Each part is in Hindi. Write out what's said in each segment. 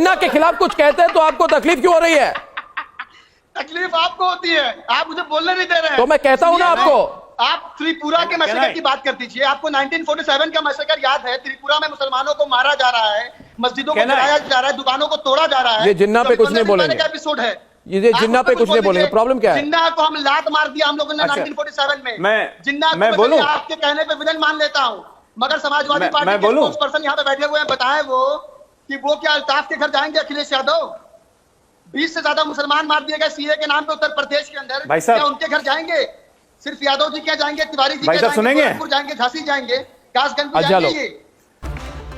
जिन्ना के खिलाफ कुछ कहते हैं तो आपको तकलीफ क्यों हो रही है? तकलीफ आपको होती है, आप मुझे बोलने नहीं दे रहे हैं। तो मैं कहता हूं ना आपको, आप त्रिपुरा के मैसेकर की बात कर दीजिए। आपको 1947 का मैसेकर याद है? त्रिपुरा में मुसलमानों को मारा जा रहा है, मस्जिदों को गिराया जा रहा है, दुकानों को तोड़ा जा रहा है। ये जिन्ना पे कुछ नहीं बोलेंगे, एपिसोड है ये जिन्ना पे कुछ नहीं बोलेंगे। प्रॉब्लम क्या है? जिन्ना को हम लात मार दिया हम लोगों ने 1947 में। जिन्ना मैं बोलूं? आपके कहने पे विलन मान लेता हूँ, मगर समाजवादी पार्टी के स्पोक्सपर्सन यहाँ पे बैठे हुए हैं, बताएं वो कि वो क्या अल्ताफ के घर जाएंगे? अखिलेश यादव 20 से ज्यादा मुसलमान मार दिए गए सीए के नाम पे उत्तर प्रदेश के अंदर, क्या उनके घर जाएंगे? सिर्फ यादव जी क्या जाएंगे? तिवारी जी क्या सुनेंगे? जाएंगे, झांसी जाएंगे, कासगंज जाएंगे।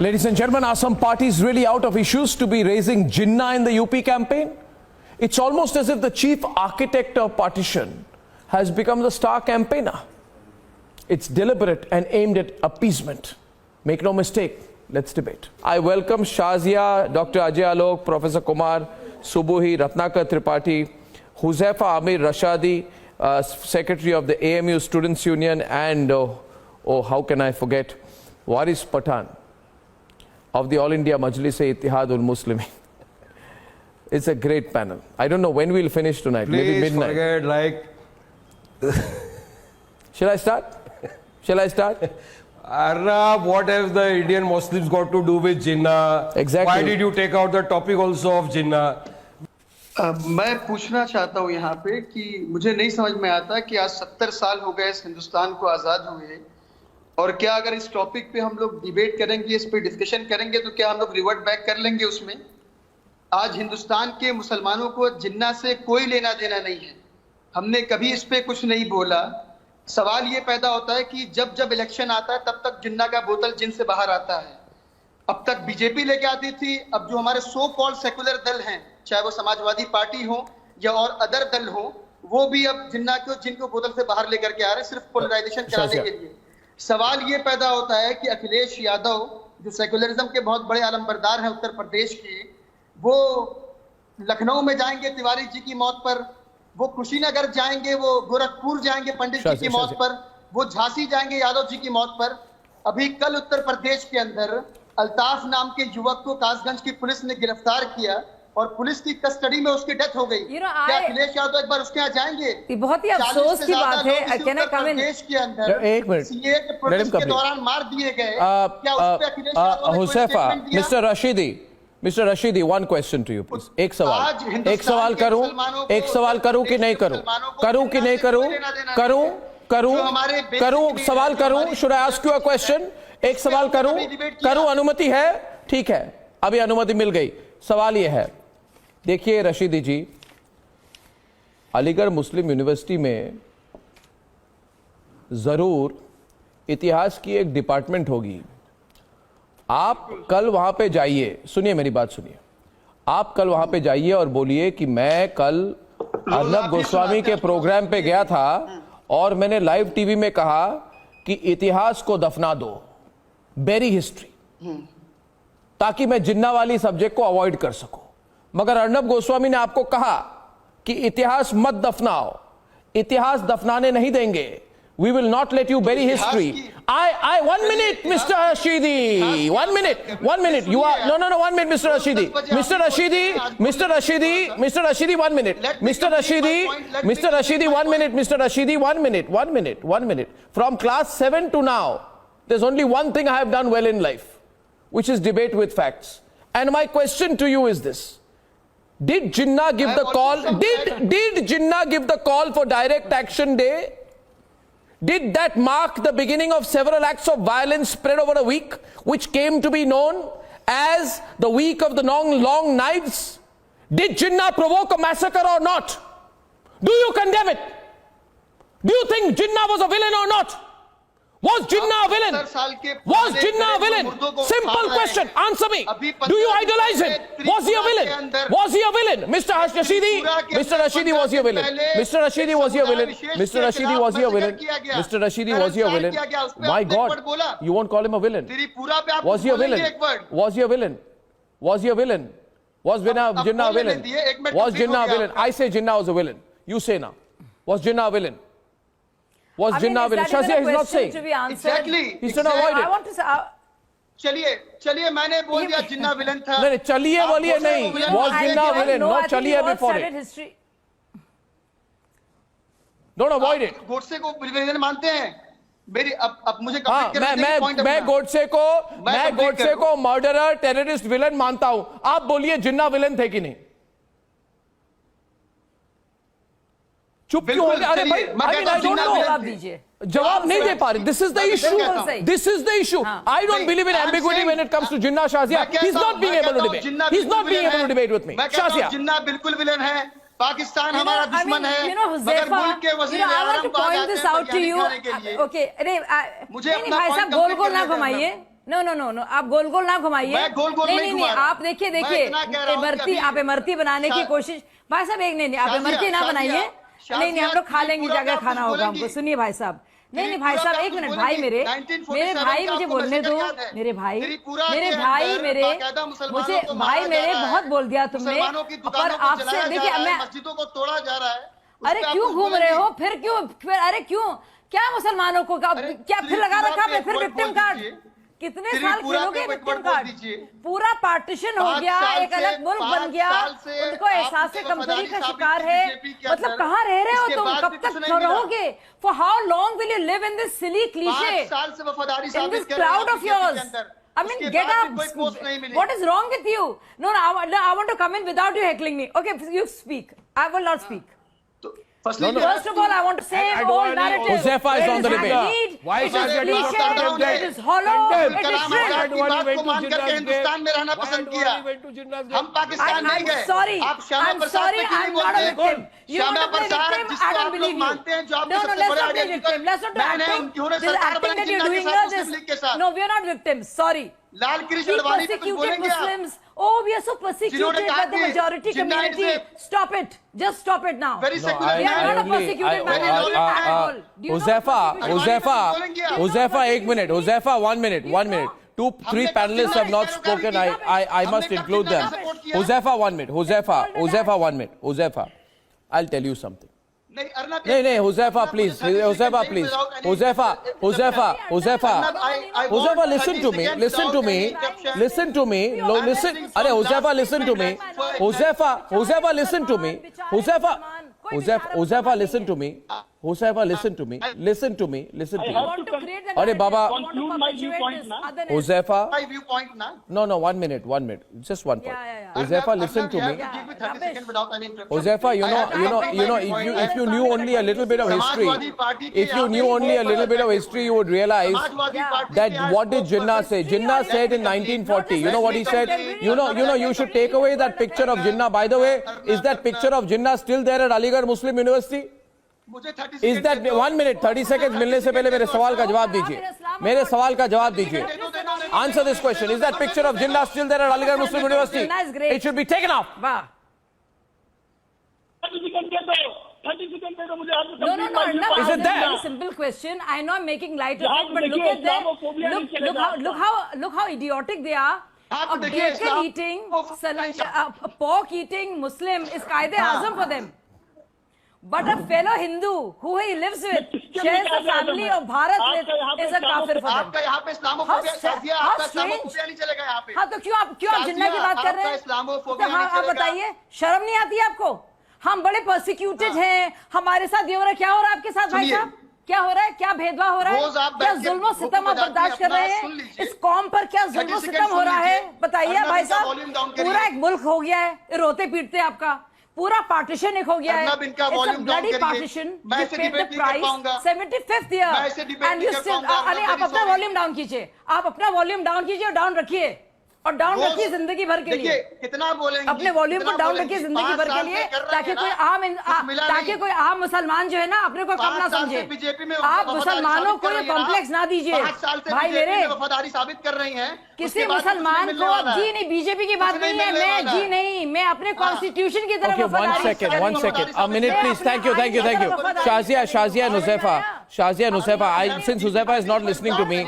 Ladies and gentlemen, are some parties really out of issues to be raising Jinnah in the UP campaign? It's almost as if the chief architect of partition has become the star campaigner. It's deliberate and aimed at appeasement. Make no mistake, let's debate. I welcome Shazia, Dr. Ajay Alok, Professor Kumar, Subuhi, Ratnakar Tripathi, Huzaifa Amir Rashadi, Secretary of the AMU Students Union, and how can I forget, Waris Pathan of the All India Majlis-e-Ittihad ul-Muslimin. It's a great panel. I don't know when we'll finish tonight. Please maybe midnight. Forget, like. Shall I start? Shall I start? Arab, what have the Indian Muslims got to do with Jinnah? Exactly. Why did you take out the topic also of Jinnah? मैं पूछना चाहता हूँ यहाँ पे कि मुझे नहीं समझ में आता कि आज 70 साल हो गए इस हिंदुस्तान को आज़ाद हुए, और क्या अगर इस टॉपिक पे हम लोग डिबेट करेंगे, इस पे डिस्कशन करेंगे, तो क्या हम लोग रिवर्ट बैक कर लेंगे उसमें? आज हिंदुस्तान के मुसलमानों को जिन्ना से कोई लेना देना नहीं है, हमने कभी इस पे कुछ नहीं बोला। सवाल ये पैदा होता है कि जब जब इलेक्शन आता है तब तक जिन्ना का बोतल जिन से बाहर आता है। अब तक बीजेपी लेके आती थी, अब जो हमारे सो कॉल्ड सेकुलर दल हैं, चाहे वो समाजवादी पार्टी हो या और अदर दल हो, वो भी अब जिन्ना को जिनको बोतल से बाहर लेकर के आ रहे हैं, सिर्फ पोलराइजेशन कराने के लिए। सवाल ये पैदा होता है कि अखिलेश यादव जो सेकुलरिज्म के बहुत बड़े आलमबरदार हैं उत्तर प्रदेश के, वो लखनऊ में जाएंगे तिवारी जी की मौत पर, वो कुशीनगर जाएंगे, वो गोरखपुर जाएंगे पंडित जी की मौत पर, वो झांसी जाएंगे यादव जी की मौत पर। अभी कल उत्तर प्रदेश के अंदर अल्ताफ नाम के युवक को कासगंज की पुलिस ने गिरफ्तार किया और पुलिस की कस्टडी में उसकी डेथ हो गई। क्या अखिलेश यादव एक बार उसके यहाँ जाएंगे? ये बहुत ही अफसोस की बात है। प्रदेश के अंदर एक मिनट सीए के प्रोटेस्ट के दौरान मार दिए गए, क्या उस पे अखिलेश यादव ने कोई स्टेटमेंट दिया? Mister Rashidi, one question to you please. एक सवाल करूं कि नहीं करूं? सवाल करूं? Should I ask you a question? एक सवाल करूं? अनुमति है? ठीक है, अभी अनुमति मिल गई। सवाल यह है, देखिए रशीदी जी, अलीगढ़ मुस्लिम यूनिवर्सिटी में जरूर इतिहास की एक डिपार्टमेंट होगी। आप कल वहां पे जाइए, सुनिए मेरी बात सुनिए, आप कल वहां पे जाइए और बोलिए कि मैं कल अर्नब गोस्वामी के प्रोग्राम पे गया था और मैंने लाइव टीवी में कहा कि इतिहास को दफना दो, बेरी हिस्ट्री, ताकि मैं जिन्ना वाली सब्जेक्ट को अवॉइड कर सकूं। मगर अर्नब गोस्वामी ने आपको कहा कि इतिहास मत दफनाओ, इतिहास दफनाने नहीं देंगे, we will not let you bury history. One minute, Mr. Rashidi. One minute. You are, no, 1 minute, Mr. Rashidi. Mr. Rashidi, 1 minute. Mr. Rashidi, 1 minute. Mr. Rashidi, 1 minute. From class 7 to now, there's only one thing I have done well in life, which is debate with facts. And my question to you is this. Did Jinnah give the call? Did Jinnah give the call for direct action day? Did that mark the beginning of several acts of violence spread over a week, which came to be known as the week of the long knives? Did Jinnah provoke a massacre or not? Do you condemn it? Do you think Jinnah was a villain or not? Was Jinnah a villain? Was Jinnah a villain? Simple question. Answer me. Do you idolize him? Was he a villain? Was he a villain? Mr. Rashidi, was he a villain? Mr. Rashidi, was he a villain? Mr. Rashidi, was he a villain? Mr. Rashidi, was he a villain? My God, you won't call him a villain. Was he a villain? Was he a villain? Was he a villain? Was Jinnah a villain? Was Jinnah a villain? I say Jinnah was a villain. You say now. Was Jinnah a villain? Was Jinnah a villain? Shazia is not saying. Exactly. He's trying to avoid it. I want to say, चलिए मैंने बोल दिया जिन्ना विलन था। नहीं चलिए आप बोलिए गोडसे नहीं को विलन was मानते Jinnah हैं। villain No, I not think चलिए you all before studied it history. don't avoid it Godse को विलन मानते हैं। मेरी अब मुझे हाँ कंप्लीट करने दीजिए point मैं अपना। गोडसे complete कर को मर्डरर टेररिस्ट विलन मानता हूं आप बोलिए जिन्ना विलन थे कि नहीं चुप क्यों हो बिल्कुल, गए अरे भाई चलिए, मैं I कहता हूं don't जिन्ना know. विलन जवाब थे। दीजिए। जवाब नहीं दे पा रहे दिस इज द इशू कहता हूं। दिस इज द इशू हाँ। आई डोंट नहीं, believe in I'm ambiguity saying- when it comes to Jinnah Shazia मैं ही इज कहता नॉट हूं- बीइंग मैं एबल टू कहता हूं डिबेट जिन्ना ही इज नॉट बिल्कुल बीइंग विलन एबल टू है। डिबेट विद मी मैं कहता हूं शाजिया जिन्ना बिल्कुल विलन है। पाकिस्तान हमारा I दुश्मन mean, है। you know, मगर Huzaifa, मुल्क के वज़ीर I want आज़म to को आ point जाते this हैं out to बिरयानी you. खाने के लिए। Okay, अरे मुझे नहीं अपना भाई point साहब गोल complete गोल ना करने दें घुमाइए अपना। नो आप गोल गोल ना घुमाइए मैं गोल-गोल नहीं नहीं घुमा रहा। आप देखिए मैं देखिए इतना कह रहा हूं कि इमरती अभी- आप इमरती बनाने की कोशिश भाई साहब एक नहीं आप शाजिया, इमरती ना शाजिया, बनाइए नहीं हम लोग खा शाजिया, लेंगे पूरा जाकर आप खाना कुछ होगा हमको बोलेंगी? सुनिए भाई साहब नहीं भाई त्रिपुरा साहब का एक कुछ मिनट बोलेंगी? भाई मेरे 1947 भाई का मुझे आपको बोलने मस्जिद दो याद है? मेरे भाई त्रिपुरा मेरे के भाई अंदर मेरे बाकायदा मुसलमानों मुझे को भाई मारा मेरे जा रहा है। बहुत बोल दिया तुमने मुसलमानों की पर दुकानों को आपसे जलाया जा देखिए रहा है, मैं मस्जिदों को तोड़ा जा रहा है। उस अरे पे आप क्यों कुछ घूम रहे हो बोलेंगी? फिर अरे क्यों क्या मुसलमानों को अरे क्या फिर लगा त्रिपुरा रखा पे है फिर एक विक्टिम बोल कार्ड दीजिए। कितने त्रिपुरा साल खेलोगे पे एक विक्टिम वर्ड बोल कार्ड दीजिए। पूरा पार्टीशन हो 5 गया साल एक से- अलग मुल्क 5 बन गया साल से उनको एहसास आपने कमजोरी वफादारी का साबित शिकार की है बीजेपी के मतलब अंदर। कहाँ रह रहे हो इसके तुम बाद कब भी तक कुछ नहीं मिला। रहोगे for how long will you live in this silly 5 cliché साल से वफादारी in साबित this कर रहे हैं cloud of बीजेपी के yours. अंदर। I mean, उसके get बाद up. भी कोई पोस्ट नहीं मिली। What is wrong with you? No, I want to come in without you heckling me. Okay, you speak. I will not speak. तो फसली no. First of all, I want to say I old don't want narrative. Huzaifa is It on the debate. hackneyed, Why it is is Shazia not cliche, condemned? it is hollow, Condemned. it is Kalam shrill. आजाद की बात को मान करके हिंदुस्तान में रहना पसंद किया। हम पाकिस्तान नहीं I'm गए। sorry. आप श्यामा I'm प्रसाद sorry. पे क्यों I'm नहीं not a बोलते? victim. You want Shyama to play Prasad victim? जिसको I don't आप लोग believe you. मानते हैं जो आपके No, सबसे let's बड़े not play ideological victim. Let's not do man है, acting. उन्होंने This सरकार acting बनाई that you're जिन्ना के doing साथ, now, मुस्लिम लीग के this. साथ। No, we are not victims. Sorry. Lal Krishna We Advani पे कुछ persecuted बोलेंगे आप? Muslims. Oh, we are so persecuted जिन्होंने by कहा the कि majority जिन्ना community. इनसे- Stop it. Just stop it now. Very No, secular We are man। not a persecuted minority at all. Do you know Huzaifa, what persecution is? Huzaifa, एक minute. Huzaifa, 1 minute. 1 minute. 2-3 panelists have not spoken. I must include them. Huzaifa, 1 minute. Huzaifa, 1 minute. Huzaifa, I'll tell you something. नहीं अर्नब नहीं Huzaifa, please. Huzaifa, please. Huzaifa, listen to me. Listen to me. Listen to me. Listen. अरे Huzaifa, listen to me. Huzaifa, listen to me. Huzaifa, listen to me. Huzaifa, listen to me. Listen to me. Listen to You me. want to create the अरे narrative. Baba- You want to Conclude my perpetuate viewpoint this ना। other narrative. Huzaifa, my viewpoint ना no, 1 minute. Just one point. Yeah. Huzaifa, Arnab, listen to you me. have to give me 30 seconds without any interruption. Huzaifa, if you knew only a little bit of history, if you knew only a little bit of history, you would realize Samajwadi party that के what did Jinnah say? Jinnah said in 1940. You know what he said? You should take away that picture of Jinnah. By the way, is that picture of Jinnah still there at Aligarh Muslim University? मुझे 30 Is that 1 minute, 30 seconds मिलने से पहले मेरे सवाल का जवाब दीजिए. मेरे सवाल का जवाब दीजिए. Answer this question. Is that picture of Jinnah still there at Aligarh Muslim University? Jinnah is great. It should be taken off. वाह 30 सेकंड दे दो 30 सेकंड दे दो मुझे आज No, Arnab, Is it it's a there? very simple question. I know I'm making light of यहाँ it, but पे look देखिए, at them. Islamophobia नहीं चलेगा Look how idiotic they are. आप Of देखिए, bacon eating, pork eating Muslim is कायदे आज़म for them. But a fellow Hindu who he lives with shares the family of Bharat with is a kafir for them. आपका यहाँ पे इस्लामोफोबिया शाजिया How आपका strange. इस्लामोफोबिया नहीं चलेगा यहाँ पे हाँ तो क्यों आप जिन्ना की बात कर रहे आपका हैं इस्लामोफोबिया तो हाँ नहीं आप चलेगा। बताइए शर्म नहीं आती है आपको हम बड़े परसिक्यूटेड हैं हमारे साथ ये हो रहा है क्या हो रहा है आपके साथ भाई सुनिए। साहब क्या हो रहा है क्या भेदभाव हो रहा रोज है आप क्या बैठ के जुल्म और सितम आप हुक्म बर्दाश्त कर अपना रहे सुन हैं लीजिए। इस कौम पर क्या जुल्म 30 और सेकंड सितम हो सुन रहा है लीजिए। बताइए अर्नब भाई इनका साहब वॉल्यूम डाउन करिए। पूरा एक मुल्क हो गया है रोते पीटते आपका पूरा पार्टीशन एक हो गया है अर्नब इनका वॉल्यूम डाउन करिए। पार्टीशन मैं इसे डिबेट नहीं कर पाऊंगा। 75th ईयर मैं इसे डिबेट एंड नहीं यू कर स्टिल पाऊंगा। अरे आप I'm very अपना sorry। वॉल्यूम डाउन कीजिए आप अपना वॉल्यूम डाउन कीजिए और डाउन रखिए और डाउन रोज- रखिए जिंदगी भर के देखिए लिए कितना बोलेंगे अपने वॉल्यूम को डाउन रखिए जिंदगी भर के लिए ताकि कोई आम मुसलमान जो है ना अपने को कम ना समझे बीजेपी में आप मुसलमानों को ये कॉम्प्लेक्स ना दीजिए 5 साल से भाई बीजेपी मेरे में वफादारी साबित कर रही हैं किसी मुसलमान को जी नहीं बीजेपी की बात नहीं है मैं जी नहीं मैं अपने कॉन्स्टिट्यूशन की तरफ Okay, one second. A minute, please. Thank you. Shazia and Huzaifa. Since Huzaifa is not listening to me,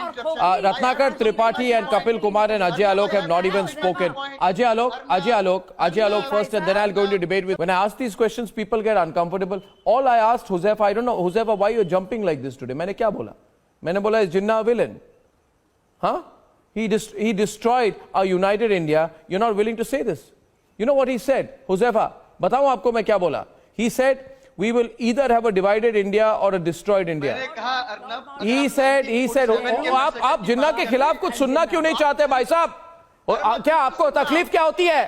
Ratnakar Tripathi and Kapil Kumar and Ajay Alok have not even spoken. Ajay Alok first, and then I'll go into debate with. When I ask these questions, people get uncomfortable. All I asked Huzaifa, I don't know, Huzaifa, why you're jumping like this today? मैंने क्या बोला? मैंने बोला is Jinnah a villain? Huh? he destroyed a united India. You're not willing to say this. You know what he said? Huzaifa, बताऊं आपको मैं क्या बोला? He said, we will either have a divided India or a destroyed India. मैंने कहा अर्नब, He said, आप जिन्ना के खिलाफ कुछ सुनना क्यों नहीं चाहते भाई साहब? क्या आपको तकलीफ क्या होती है?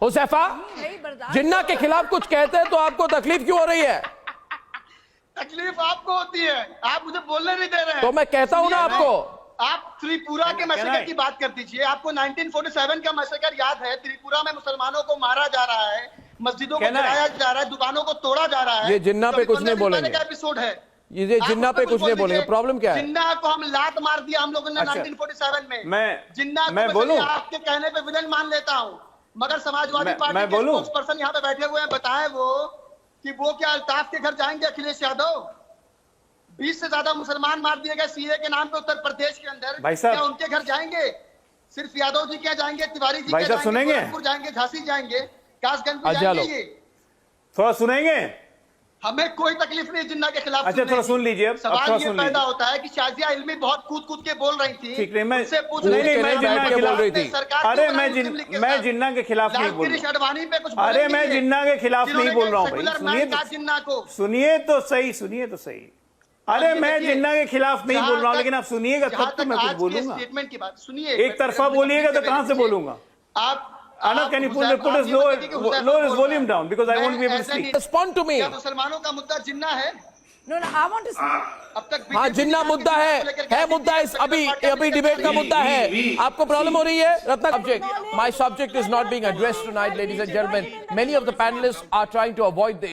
हुज़ैफा, नहीं बर्दाश्त जिन्ना के खिलाफ कुछ कहते हैं तो आपको तकलीफ क्यों हो रही है? तकलीफ आपको होती है, आप मुझे बोलने नहीं दे रहे हैं। तो मैं कहता हूं ना सुनिए, आपको। आप त्रिपुरा के मैसेकर की बात कर दीजिए। आपको 1947 का मैसेकर याद है? त्रिपुरा में मुसलमानों को मारा जा रहा है, मस्जिदों को गिराया जा रहा है, दुकानों को तोड़ा जा रहा है। ये जिन्ना पे कुछ नहीं बोलेंगे। का एपिसोड है ये जिन्ना पे कुछ नहीं बोलेंगे। प्रॉब्लम क्या है? जिन्ना को हम लात मार दिया हम लोगों ने अच्छा। 1947 में। जिन्ना मैं बोलूं? आपके कहने पे विलन मान लेता हूँ, मगर समाजवादी मैं पार्टी के बोलूं? स्पोक्सपर्सन यहाँ पे बैठे हुए हैं, बताएं वो कि वो क्या अल्ताफ के घर जाएंगे? अखिलेश यादव 20 से ज्यादा मुसलमान मार दिए गए सीए के नाम पे उत्तर प्रदेश के अंदर। भाई साहब, क्या उनके घर जाएंगे? सिर्फ यादव जी क्या जाएंगे? तिवारी जी भाई क्या साहब जाएंगे? सुनेंगे? गोरखपुर जाएंगे, झांसी जाएंगे, कासगंज में अच्छा, जाएंगे लो। ये? थोड़ा सुनेंगे? हमें कोई तकलीफ नहीं जिन्ना के खिलाफ। अच्छा, थोड़ा सुन लीजिए अब सवाल थोड़ा ये सुन पैदा लीजिए। होता है कि शाजिया इल्मी बहुत कूद के बोल रही थी। ठीक है, मैं उनसे पूछ नहीं, लीजिए, मैं आप जिन्ना बैठ के खिलाफ बोल रही थी। सरकार अरे क्यों मैं बनाई मुस्लिम लीग के मैं साथ? जिन्ना के खिलाफ नहीं बोल लाल-किरिश रहा हूं। अडवाणी पे कुछ अरे बोलेंगे मैं ये? जिन्ना के खिलाफ नहीं बोल रहा हूं भाई, सेकुलर सुनिए मैन कहा जिन्ना को। सुनिए तो सही। अरे ये मैं देखिए, जिन्ना के खिलाफ नहीं जहां बोल रहा हूं, तक- लेकिन आप सुनिएगा जहां तब तो तक मैं कुछ आज के बोलूंगा। स्टेटमेंट की बात सुनिए। एक तरफा बोलिएगा तो कहां से बोलूंगा? आप Arnab, can you put his lower his volume down because I won't be able to speak. Respond to me. क्या मुसलमानों का मुद्दा जिन्ना है? No, I want to अब तक हाँ, जिन्ना मुद्दा है मुद्दा इस अभी डिबेट का मुद्दा है। आपको प्रॉब्लम हो रही है? Ratna, subject. My subject is not being addressed tonight, ladies and gentlemen. Many of the panelists are trying to avoid the